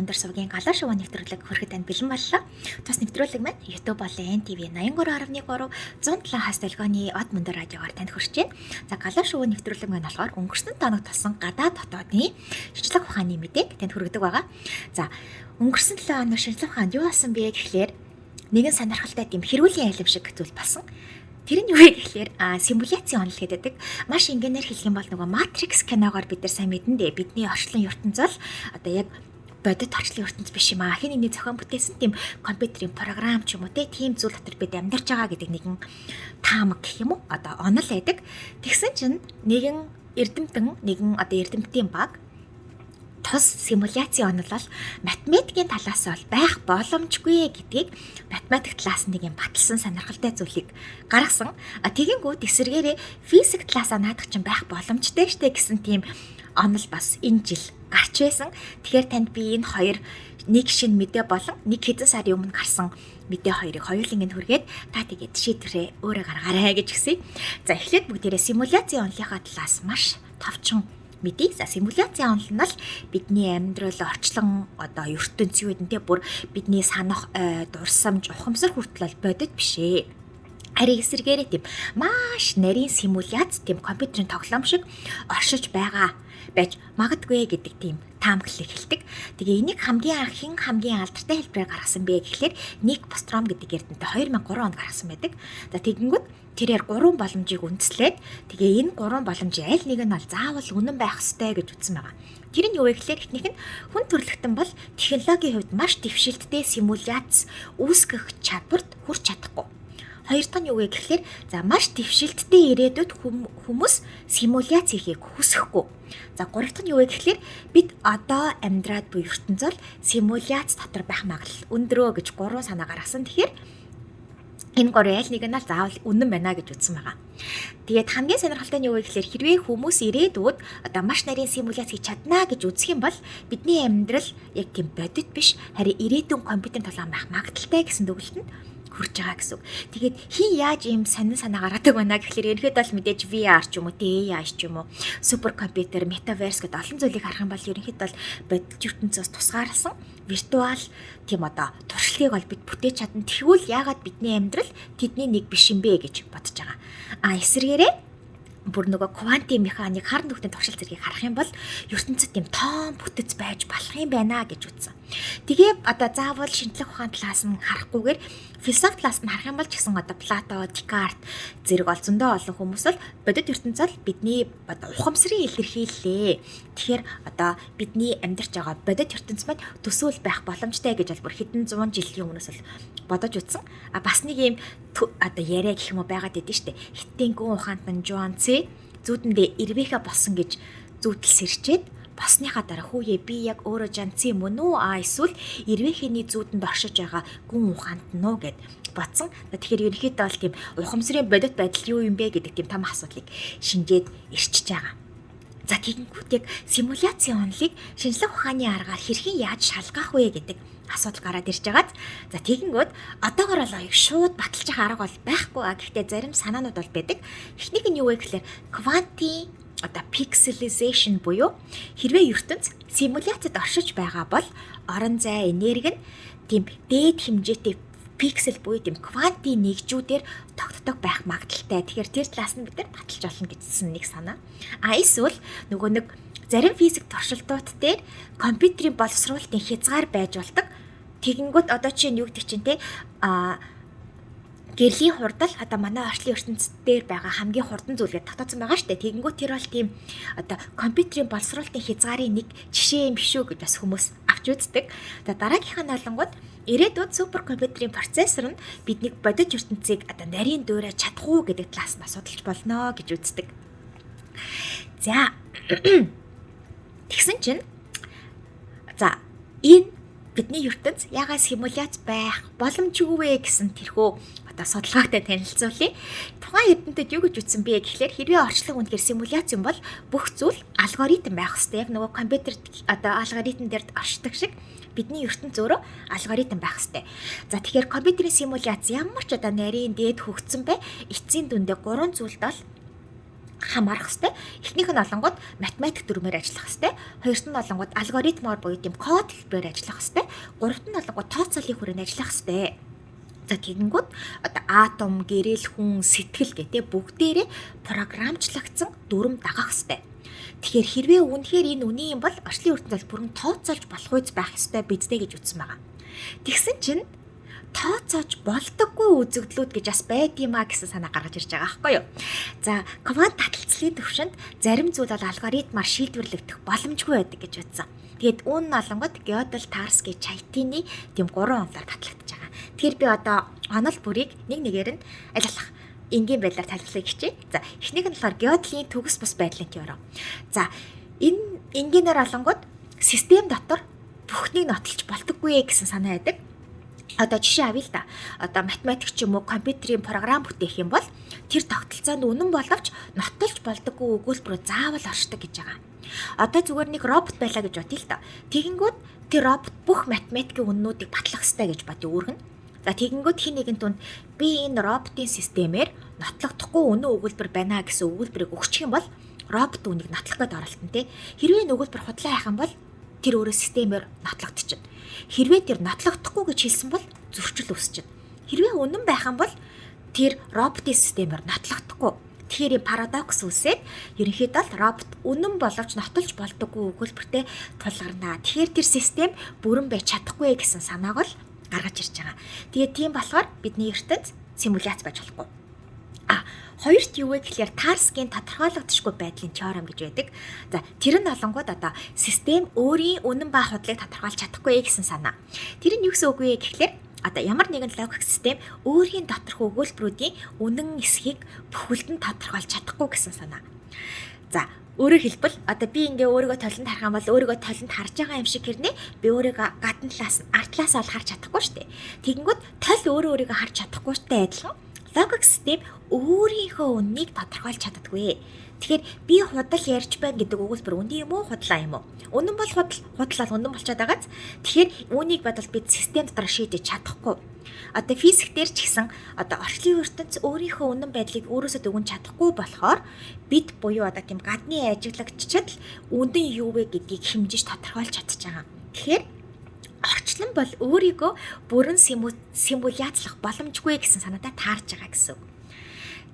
өндөр сувгийн галаа шоу нэвтрүүлэг хүрэхэд танд бэлэн боллоо. Тус нэвтрүүлэг маань YouTube болон NTV 83.3 107 хас долгионы од мөндөр радиогоор танд хүрч байна. За галаа шоу нэвтрүүлэг маань болохоор өнгөрсөн тоног толсон гадаад хотоодны шинжлэх ухааны мэдээг танд хүргэдэг байгаа. За өнгөрсөн 7 хоног шинжлэх ухаанд юу болсон бэ гэхлээр нэгэн сонирхолтой тийм хэрүүлийн алим шиг зүйл болсон. Тэр нь юу вэ гэхээр симуляцийн онол гэдэг. Маш энгийнээр хэлэх юм бол нөгөө Matrix киногоор бид нар сайн мэдэн дээ. Бидний орчлон ертөнц бол одоо яг бодит орчлон ертөнц биш юм аа. Хин нэгний зохион бүтээсэн тийм компьютерийн програм ч юм уу тийм зүйл дотор бид амьдарч байгаа гэдэг нэгэн таамаг гэх юм уу? Одоо онол байдаг. Тэгсэн чинь нэгэн эрдэмтдийн баг тус симуляцийн онол бол математикийн талаас бол байх боломжгүй гэдгийг математик талаас нэг юм баталсан сонирхолтой зүйлийг гаргасан. Тэгэнгүүт эсвэргээрээ физик талаасаа наадах чинь байх боломжтой штэ гэсэн тийм онол бас энэ жил гарч байсан. Тэгэхээр танд би энэ хоёр нэг шинэ мэдээ болон нэг хэдэн сарын өмнө гарсан мэдээ хоёрыг хоёуланг нь хүргээд та тэгээд шийдвэрээ өөрөө гаргаарай гэж гисэе. За эхлээд бүгдээрээ симуляцийн онолынхаа талаас маш товчхон мэдээ. За симуляцийн онол нь л бидний амьдрал орчлон одоо ертөнц юу гэдэг нь бүр бидний санах дурсамж ухамсар хүртэл бодит биш ээ. Харин эсэргээрээ тийм маш нарийн симуляц тийм компьютерийн тоглоом шиг оршиж байгаа байж магадгүй гэдэг тийм таамаглал эхэлдэг. Тэгээ энийг хамгийн алдартай хэлбэрээр гаргасан бэ гэхлээр Ник Бостром гэдэг эрдэмтэд 2003 онд гаргасан байдаг. За тэгэнгүүт тэрээр 3 боломжийг үндэслээд тэгээ энэ 3 боломжийн аль нэг нь бол заавал үнэн байх ёстой гэж үзсэн байгаа. Тэр нь юу вэ гэхлээр эхнийх нь хүн төрөлхтөн бол технологийн хувьд маш дэвшилттэй симуляц үүсгэх чадварт хүрч чадахгүй. Хоёр дахь нь юу вэ гэхлээр за маш дэвшилттэй ирээдүйд хүмүүс симуляц хийхийг хүсэхгүй. За гурав дахь нь юу вэ гэхлээр бид одоо амьдраад буй ертөнц бол симуляц дотор байх магадлал өндөрөө гэж 3 санаа гаргасан. Тэгэхээр энэ гурвын аль нэг нь л заавал үнэн байна гэж үзсэн байгаа. Тэгээд хамгийн сонирхолтой нь юу вэ гэхлээр хэрвээ хүмүүс ирээдүйд одоо маш нарийн симуляц хийж чадна гэж үзэх юм бол бидний амьдрал яг тийм бодит биш харин ирээдүйн компьютерийн тоглоом байх магадaltaй гэсэн дүгнэлтэнд хүрж байгаа гэсэн үг. Тэгээд хин яаж ийм сонин санаа гаргадаг байна гэхлээр ерөнхийдөө бол мэдээж VR ч юм уу, AI ч юм уу, суперкомпьютер, метаверс гэдэг олон зүйлийг харах юм бол ерөнхийдөө бол бодит ертөнцөөс тусгаарласан виртуал тийм одоо туршлагыг бол бид бүтээж чадна. Тэгвэл яагаад бидний амьдрал тэдний нэг биш юм бэ гэж бодож байгаа. Эсвэргээрээ бүр нөгөө квантын механик хар нүхтийн туршилт зэргийг харах юм бол ертөнцид тийм тоон бүтэц байж болох юм байна гэж үзсэн. Тэгээ одоо заавал шинжлэх ухааны талаас нь харахгүйгээр философи талаас нь харах юм бол ч гэсэн одоо Плато, Декарт зэрэг ол зөндөө олон хүмүүс л бодит ертөнцөд бидний одоо ухамсарын илэрхийллээ. Тэгэхээр одоо бидний амьдарч байгаа бодит ертөнц маань төсөөл байх боломжтой гэж бол бүр хэдэн зуун жилийн өмнөөс л бодож утсан. Бас нэг юм одоо яриа гэх юм уу байгаад идэв штэ. Хиттийн гүн ухаантан Жуан Цэ зүудэндээ ирвэхэ болсон гэж зүудэл сэрчээд босныхаа дараа хүүе би яг өөрөө жанцсан юм уу эсвэл ирвэхний зүудэнд оршиж байгаа гүн ухаант нь уу гэд бодсон. Тэгэхээр ерөнхийдөө бол тийм ухамсарын бодит байдал юу юм бэ гэдэг тийм том асуудлыг шинжээд ирчиж байгаа. За тэгэнгүүт яг симуляцийн онолыг шинжлэх ухааны аргаар хэрхэн яаж шалгах вэ гэдэг асуудал гараад ирж байгаад. За тэгэнгүүт одоогоор бол аяг шууд баталчих арга бол байхгүй. Гэхдээ зарим санаанууд бол байдаг. Эхнийг нь юу вэ гэхээр квантын одоо pixelization буюу хэрвээ ертөнц симуляцид оршиж байгаа бол орон зай энерги нь тийм дээд хэмжээтэй пиксел буюу тийм квантын нэгжүүдээр тогтдог байх магадaltaй. Тэгэхээр тэр талаас нь бид нар баталж олно гэсэн нэг санаа. Эсвэл нөгөө нэг зарим физик туршилтууд дээр компьютерийн боловсруулалтын хязгаар байж болдог. Тэгэнгүүт одоо чинь юу гэдэг чинь те гэрлийн хурдал одоо манай орчлын ертөнцид дээр байгаа хамгийн хурдан зүйлгээ татсан байгаа штэ. Тэгэнгүүт тэр бол тийм одоо компьютерийн боловсруулалтын хязгаарын нэг жишээ юм биш үү гэж бас хүмүүс авч үздэг. За дараагийнх нь олонгууд ирээдүйд суперкомпьютерийн процессор нь бидний бодит ертөнцийг одоо нарийн дуурайж чадах уу гэдэг талаас нь асуудалж болно гэж үздэг. За тэгсэн чинь за энэ бидний ертөнц ягаад симуляц байх боломжгүй вэ гэсэн тэрхүү одоо судалгаатай танилцуулъя. Тухайн эрдэмтэд юу гэж үздэн бэ гэхлээр хэрвээ орчлон үнэхээр симуляц юм бол бүх зүйл алгоритм байх хэрэгтэй. Яг нөгөө компьютер одоо алгоритм дээр оршдог шиг бидний ертөнц өөрөө алгоритм байх хэрэгтэй. За тэгэхээр компьютерийн симуляц ямар ч одоо нарийн дээд хөгжсөн бай эцсийн дүндээ 3 зүйлд бол хамаарах хэрэгтэй. Эхнийх нь олонгод математик дүрмээр ажиллах хэрэгтэй. Хоёрт нь олонгод алгоритмоор буюу тийм код хэлбэрээр ажиллах хэрэгтэй. Гуравт нь олонгод тооцоолын хүрээнд ажиллах хэрэгтэй. За тэгэнгүүт одоо атом, гэрэл, хүн, сэтгэл гэдэг бүгдээрээ програмчлагдсан дүрм дагах хэрэгтэй. Тэгэхээр хэрвээ үнэхээр энэ үний юм бол орчлын ертөнцид бүрэн тооцоолж болох үз байх ёстой биздэй гэж үзсэн байгаа. Тэгсэн чинь тооцоож болдоггүй үзэгдлүүд гэж бас байдгиймаа гэсэн санаа гаргаж ирж байгаа байхгүй юу. За квант таталцлын төвшөнд зарим зүйл бол алгоритмаар шийдвэрлэгдэх боломжгүй байдаг гэж үзсэн. Тэгээд үүн нь олонгод Gödel, Tarski, Chaitin-ы тийм 3 онолоор татлагдж байгаа. Тэгэхээр би одоо онол бүрийг нэг нэгээр нь аль болох энгийн байдлаар тайлбарлахыг хичээе. За эхнийх нь болохоор Gödel'ийн төгс бус байдлын теорем. За энэ энгийнээр олонгод систем дотор бүхнийг нотолж болдоггүй гэсэн санаа байдаг. Одоо жишээ авъя л да. Одоо математик ч юм уу компьютерийн програм бүтээх юм бол тэр тогтолцоонд үнэн боловч нотолж болдоггүй өгүүлбэрөө заавал оршдог гэж байгаа. Одоо зүгээр нэг робот байлаа гэж бодъё л да. Тэгэнгүүт тэр робот бүх математикийн үннүүдийг батлах ёстой гэж бодъё үүргэн. За тэгэнгүүт хин нэгэн тунд би энэ роботын системээр нотлогдохгүй үнэн өгүүлбэр байна гэсэн өгүүлбэрийг өгчих юм бол робот үнийг нотлох гээд оролтон тэ. Хэрвээ энэ өгүүлбэр худлаа хайх юм бол тэр өөрөө системээр нотлогдчихно. Хэрвээ тэр нотлогдохгүй гэж хэлсэн бол зөрчил үүсчихнэ. Хэрвээ үнэн байх юм бол тэр роботын системээр нотлогдохгүй. Тэгэхээр парадокс үүсээд ерөнхийдөө л робот үнэн боловч нотолж болдоггүй өгүүлбэртэй тулгарнаа. Тэгэхээр тэр систем бүрэн байж чадахгүй гэсэн санааг л гаргаж ирж байгаа. Тэгээд тийм болохоор бидний ертөнд симуляц байж болохгүй. Хоёрт юу вэ гэхээр Tarski-ийн тодорхойлогдшгүй байдлын теорем гэж байдаг. За тэр нь олонгод одоо систем өөрийн үнэн ба худлыг тодорхойлж чадахгүй гэсэн санаа. Тэр нь юу гэсэн үг вэ гэхээр одоо ямар нэгэн логик систем өөрийн доторх өгүүлбэрүүдийн үнэн эсхийг бүхэлд нь тодорхойлж чадахгүй гэсэн санаа. За өөрөөр хэлбэл одоо би ингээ өөрийгөө толинд харах юм бол өөрийгөө толинд харж байгаа юм шиг хэрнээ би өөрийгөө гадна талаас нь ард талаас нь харж чадахгүй шүү дээ. Тэгэнгүүт тол өөрийгөө харж чадахгүйтэй адилхан логик систем өөрийнхөө үннийг тодорхойлж чаддаггүй. Тэгэхээр би худал ярьж байна гэдэг өгүүлбэр үнэн юм уу худлаа юм уу? Үнэн бол худлал үнэн болчиход байгааз. Тэгэхээр үүнийг бодвол бид систем дотор шийдэж чадахгүй. Одоо физик дээр ч гэсэн одоо орчлын ертөнц өөрийнхөө үнэн байдлыг өөрөөсөө дүгнэж чадахгүй болохоор бид буюу одоо тийм гадны ажиглагчид үнэн юу вэ гэдгийг хэмжиж тодорхойлж чадчихагаа. Тэгэхээр орчлон бол өөрийгөө бүрэн симуляцлах боломжгүй гэсэн санаатай таарж байгаа гэсэн үг.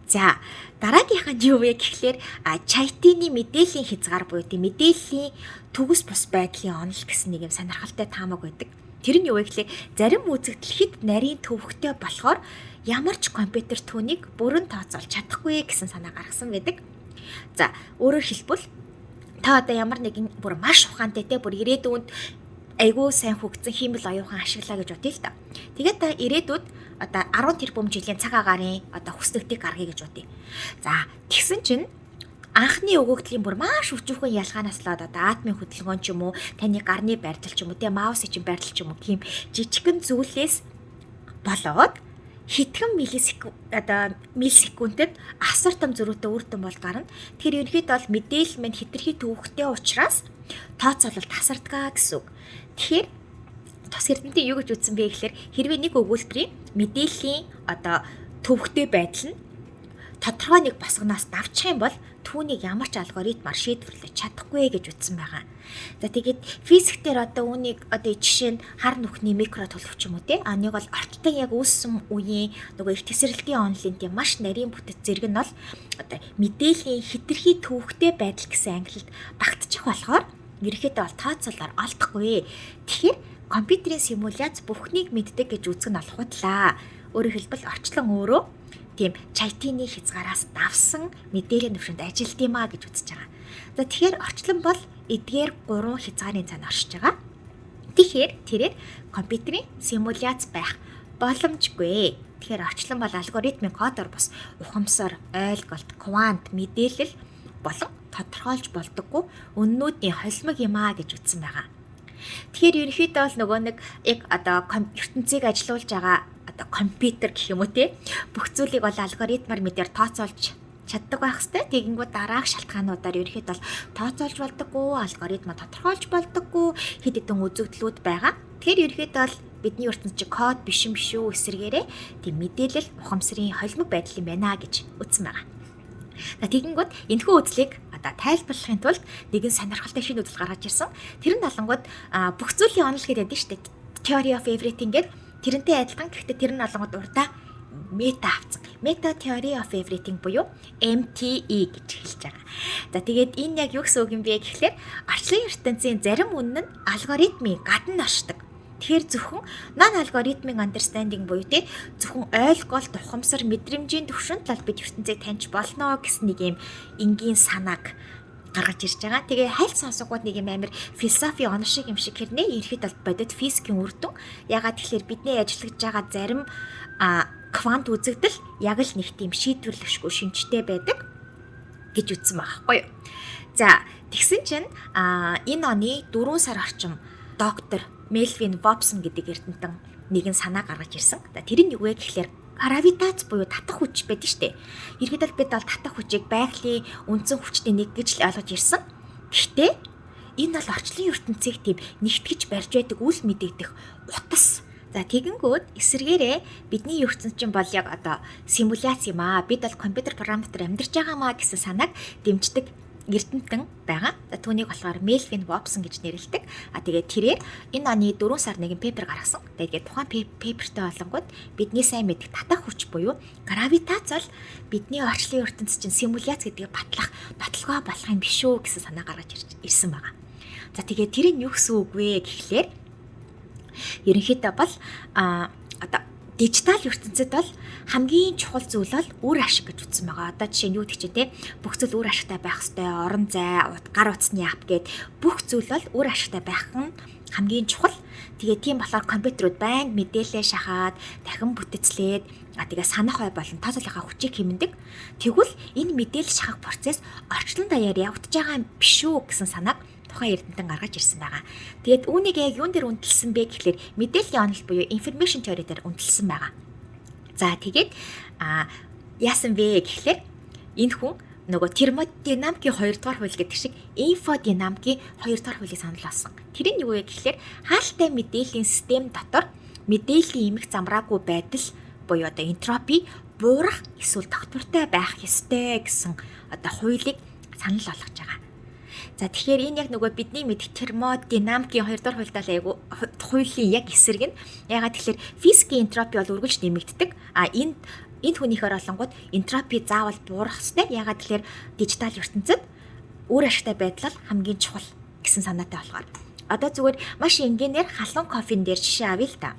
За дараагийнх нь юу вэ гэхлээр Chaitin-ы мэдээллийн хязгаар буюу тийм мэдээллийн төгс бус байдлын онол гэсэн нэг юм сонирхолтой таамаг байдаг. Тэр нь юу вэ гэхлээр зарим үзэгдэл хэд нарийн төвөгтэй болохоор ямар ч компьютер түүнийг бүрэн тооцоолж чадахгүй гэсэн санаа гаргасан байдаг. За өөрөөр хэлбэл та одоо ямар нэгэн бүр маш ухаантай те бүр ирээдүйд айгуу сайн хөгжсөн хиймэл оюухан ашиглаа гэж бодъё л да. Тэгээд та ирээдүйд одоо 10 тэрбум жилийн цаг агарын одоо хүснэгтийг гаргая гэж бодъё. За тэгсэн чинь анхны өгөгдлийн бүр маш өчүүхэн ялгаанаас л одоо атомын хөдөлгөөн ч юм уу, таны гарны байртал ч юм уу, тэ маус чинь байртал ч юм уу тийм жижигхэн зүйлээс болоод хэдхэн миллисекундэд асар том зөрүүтэй үр дүн бол гарна. Тэгэхээр ерөнхийдөө бол мэдээлэл мань хэтэрхий төвөгтэй учраас тооцоололт тасардгаа гэсэн үг. Тэгэхээр тос эрдэмтэн юу гэж үзсэн бэ гэхээр хэрвээ нэг өгүүлбэрийн мэдээллийн одоо төвөгтэй байдал нь тодорхой нэг босгоноос давчих юм бол түүнийг ямар ч алгоритмаар шийдвэрлэж чадахгүй гэж үзсэн байгаа. За тэгээд физик дээр одоо үүнийг одоо жишээ нь хар нүхний микро төлөвч юм уу те. Нэг бол орчтон яг үүссэн үеийн нөгөө их тесрэлтийн онлын тийм маш нарийн бүтэц зэрэг нь бол одоо мэдээллийн хэтэрхий төвөгтэй байдал гэсэн ангилалд багтчих болохоор ерөөхдөө бол тооцоолоор олдохгүй. Тэгэхээр компьютерийн симуляц бүхнийг мэддэг гэж үзэх нь бол худлаа. Өөрөөр хэлбэл орчлон өөрөө тийм Chaitin-ы хязгаараас давсан мэдээллийн төвшөнд ажилт юм а гэж үзэж байгаа. За тэгэхээр орчлон бол эдгээр 3 хязгаарын цаана оршиж байгаа. Тэгэхээр тэрээр компьютерийн симуляц байх боломжгүй. Тэгэхээр орчлон бол алгоритмын кодоор бус ухамсар, ойлголт, квант, мэдээлэл болон тодорхойлж болдоггүй үннүүдийн холимог юм а гэж үзсэн байгаа. Тэгэхээр ерөнхийдөө бол нөгөө нэг яг одоо ертөнцийг ажилуулж байгаа одоо компьютер гэх юм уу те бүх зүйлийг бол алгоритмаар мэдээр тооцоолж чаддаг байх хэвээр. Тэгэнгүүт дараах шалтгаануудаар ерөнхийдөө бол тооцоолж болдоггүй, алгоритмаа тодорхойлж болдоггүй хэд хэдэн үзэгдлүүд байгаа. Тэгэхээр ерөнхийдөө бол бидний ертөнцийн код биш юм шүү эсрэгээрээ тийм мэдээлэл ухамсарын холимог байдал юм байна гэж үзсэн байгаа. За тэгэнгүүт энэхүү үзлийг одоо тайлбарлахын тулд нэгэн сонирхолтой шинэ үзэл гаргаж ирсэн. Тэр нь болонгууд бүх зүйлийн онол гэдэг нь шүү дээ. Theory of everything гэдэг тэрнтэй адилхан. Гэхдээ тэр нь болонгууд урдаа мета авсан. Meta theory of everything буюу MTE гэж хэлж байгаа. За тэгээд энэ яг юу гэсэн үг юм бэ гэхлээр орчлон ертөнцийн зарим үнэн нь алгоритмын гадна оршдог. Тэгэхээр зөвхөн non algorithmic understanding буюу те зөвхөн ойлголт, ухамсар, мэдрэмжийн түвшинд л бид ертөнцийг таньж болно гэсэн нэг юм энгийн санааг гаргаж ирж байгаа. Тэгээ хальт сонсгоод нэг юм амир философи оношиг юм шиг хэрнээ ерхэд бол бодит физикийн үр дүн. Ягаад тэгэхээр бидний ажиллаж байгаа зарим квант үзэгдэл яг л нэг тийм шийдвэрлэшгүй шинжтэй байдаг гэж үзсэн байгаа байхгүй юу. За тэгсэн чинь энэ оны 4 сар орчим доктор Мельвин Вобсон гэдэг эрдэмтэн нэгэн санаа гаргаж ирсэн. Тэр нь юу вэ гэхлээр гравитац буюу татах хүч байдаг шүү дээ. Ерөнхийдөө бид бол татах хүчийг байгалийн үндсэн хүчтэй нэг гэж л ойлгож ирсэн. Гэхдээ энэ бол орчлон ертөнцийг тийм нэгтгэж барьж байдаг үл мэдэгдэх утас. За тэгэнгүүт эсэргээрээ бидний ертөнцийн бол яг одоо симуляц юм аа. Бид бол компьютер програм дотор амьдарч байгаамаа гэсэн санааг дэмждэг эрдэмтэн байгаа. За түүнийг болохоор Мельвин Вобсон гэж нэрлэдэг. Тэгээд тэрээр энэ оны 4 сар нэгэн пейпер гаргасан. Тэгээд тухайн пейпертэй болонгууд бидний сайн мэддэг татах хүч буюу гравитац бол бидний орчлон ертөнц чинь симуляц гэдгийг батлах нотлогоо болох юм биш үү гэсэн санаа гаргаж ирсэн байгаа. За тэгээд тэр нь юу гэсэн үг вэ гэхлээр ерөнхийдөө бол одоо дижитал ертөнцид бол хамгийн чухал зүйл бол үр ашиг гэж үзсэн байгаа. Одоо жишээ нь юу гэх чинь те бүх зүйл үр ашигтай байх ёстой, орон зай, гар утасны ап гэд бүх зүйл бол үр ашигтай байх нь хамгийн чухал. Тэгээ тийм болохоор компьютерүүд байнга мэдээлэл шахаад, дахин бүтцлээд, тэгээ санах бай болон тооцоолохын хүчийг хэмндэг. Тэгвэл энэ мэдээлэл шахах процесс орчлон даяар явагдаж байгаа юм биш үү гэсэн санааг тухайн эрдэмтэн гаргаж ирсэн байгаа. Тэгээд үүнийг яг юун дээр үндэслсэн бэ гэхлээр мэдээллийн онол буюу information theory дээр үндэслсэн байгаа. За тэгээд яасан бэ гэхлээр энэ хүн нөгөө термодинамикийн 2 дугаар хууль гэдэг шиг инфодинамикийн 2 дугаар хуулийг санал болсон. Тэр нь юу вэ гэхлээр хаалттай мэдээллийн систем дотор мэдээллийн эмх замраагүй байдал буюу одоо энтропи буурах эсвэл тогтвортой байх ёстой гэсэн одоо хуулийг санал болгож байгаа. За тэгэхээр энэ яг нөгөө бидний мэдэх термодинамикийн 2 дугаар хуультай айгу хуулийн яг эсрэг нь ягаад тэгэхээр физикийн энтропи бол үргэлж нэмэгддэг. Энэ хүнийхээр олонгууд энтропи заавал буурах ёстой. Ягаад тэгэхээр дижитал ертөнцид үр ашигтай байдал хамгийн чухал гэсэн санаатай болохоор. Одоо зүгээр маш энгийнээр халуун кофен дээр жишээ авъя л та.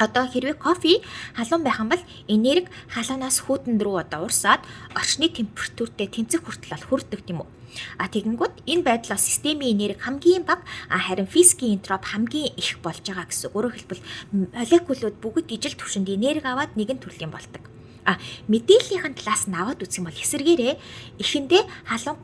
Одоо хэрвээ кофе халуун байх юм бол энерги халуунаас хүйтэн рүү одоо урсаад орчны температуртэй тэнцэх хүртэл хүрдэг тийм үү? Тэгэнгүүт энэ байдлаар системийн энерги хамгийн бага харин физикийн энтроп хамгийн их болж байгаа гэсэн. Өөрөөр хэлбэл молекулууд бүгд ижил түвшинд энерги аваад нэгэн төрлийн болдог. Мэдээллийнхэн талаас нь аваад үзэх юм бол эсэргээрээ эхэндээ халуун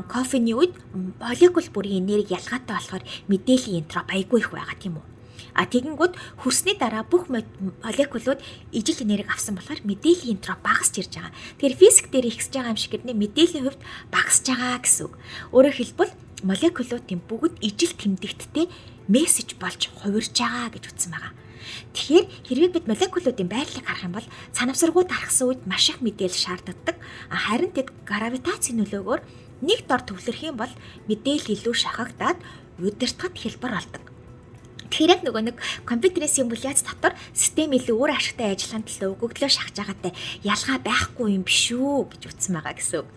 кофений үед молекул бүрийн энерги ялгаатай болохоор мэдээллийн энтроп айгүй их байгаа тийм үү? Тэгэнгүүт хүрсний дараа бүх молекулууд ижил энерги авсан болохоор мэдээллийн энтроп багасч ирж байгаа. Тэгэхээр физик дээр ихсэж байгаа юм шиг гэдэг нь мэдээллийн хувьд багасж байгаа гэсэн үг. Өөрөөр хэлбэл молекулуудын бүгд ижил тэмдэгттэй мессеж болж хувирж байгаа гэж үзсэн байгаа. Тэгэхээр хэрвээ бид молекулуудын байрлалыг харах юм бол санамсаргууд харахсан үед маш их мэдээлэл шаарддаг. Харин тэд гравитацийн нөлөөгөөр нэг дор төвлөрөх юм бол мэдээлэл илүү шахагдаад удирдахад хэлбэр болдог. Тэгэхээр нөгөө нэг компьютерийн симуляц дотор систем илүү өөр ашигтай ажиллагаанд төлөө өгөгдлөө шахаж байгаатай ялгаа байхгүй юм биш үү гэж утсан байгаа гэсэн үг.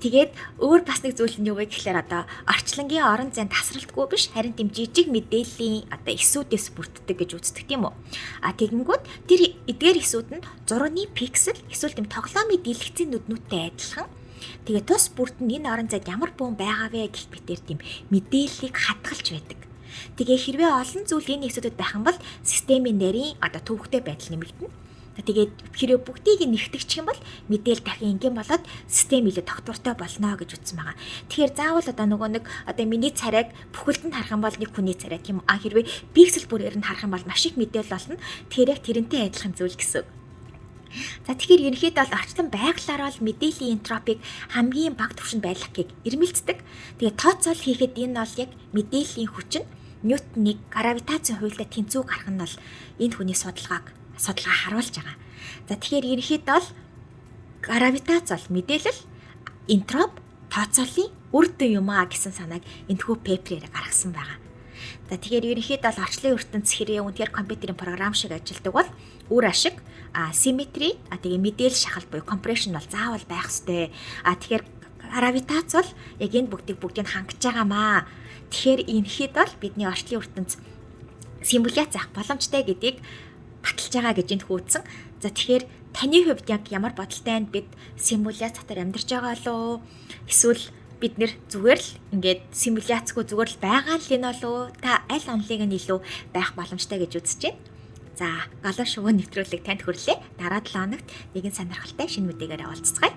Тэгээд өөр бас нэг зүйл нь юу вэ гэхээр одоо орчлонгийн орон зайн тасралтгүй биш харин тийм жижиг мэдээллийн одоо эсүүдээс бүрддэг гэж үздэг тийм үү. Тэгэнгүүт тэр эдгээр эсүүд нь зургийн пиксел эсвэл тийм тоглоомын дэлгэцийн нүднүүдтэй адилхан. Тэгээд тус бүрд нь энэ орон зайд ямар бөөн байгаа вэ гэх мэтэр тийм мэдээллийг хадгалж байдаг. Тэгээ хэрвээ олон зүйл энэ эсүүдэд байх юм бол системийн нарийн одоо төвөгтэй байдал нэмэгдэнэ. Тэгээд хэрвээ бүгдийг нэгтгэж юм бол мэдээлэл дахин ингийн болоод систем илүү тогтвортой болно гэж үзсэн байгаа. Тэгэхээр заавал одоо нөгөө нэг одоо миний царайг бүхэлд нь харах юм бол нэг хүний царай тийм хэрвээ пиксел бүрээр нь харах юм бол маш их мэдээлэл олно. Тэгэхээр яг тэрнтэй адилхан зүйл гэсэн. За тэгэхээр ерөнхийдөө бол орчлон байглаараа бол мэдээллийн энтропиг хамгийн бага түвшинд байлгахыг ирмэлцдэг. Тэгээд тооцоол хийхэд энэ бол яг мэдээллийн хүч нь Ньютоны гравитацийн хуультай тэнцвэг гарах нь бол энэ хүний судалгаа харуулж байгаа. За тэгэхээр ерөнхийдөө бол гравитац бол мэдээлэл, энтроп тооцоолын үр дүн юм аа гэсэн санааг энэхүү пейперээр гаргасан байгаа. За тэгэхээр ерөнхийдөө бол орчлон ертөнц хэрэг үнэхээр компьютерийн програм шиг ажилладаг бол үр ашиг симметри тэгээ мэдээлэл шахалт буюу компрешн бол заавал байх ёстой. Тэгэхээр гравитац бол яг энэ бүгдийг хангаж байгаамаа. Тэгэхээр энэхэд бол бидний орчлон ертөнц симуляц авах боломжтой гэдгийг баталж байгаа гэж энд хөөцсөн. За тэгэхээр таны хувьд яг ямар бодолтой байна? Бид симуляц дотор амьдарч байгаа болов уу? Эсвэл бид нэр зүгээр л ингээд симуляцгүй зүгээр л байгаа л энэ болов уу? Та аль онолыг нь илүү байх боломжтой гэж үзэж байна? За, галуу шувуу нэвтрүүлэг танд хүрлээ. Дараа 7 хоногт нэгэн сонирхолтой шинэ мэдээгээр уулзцгаая.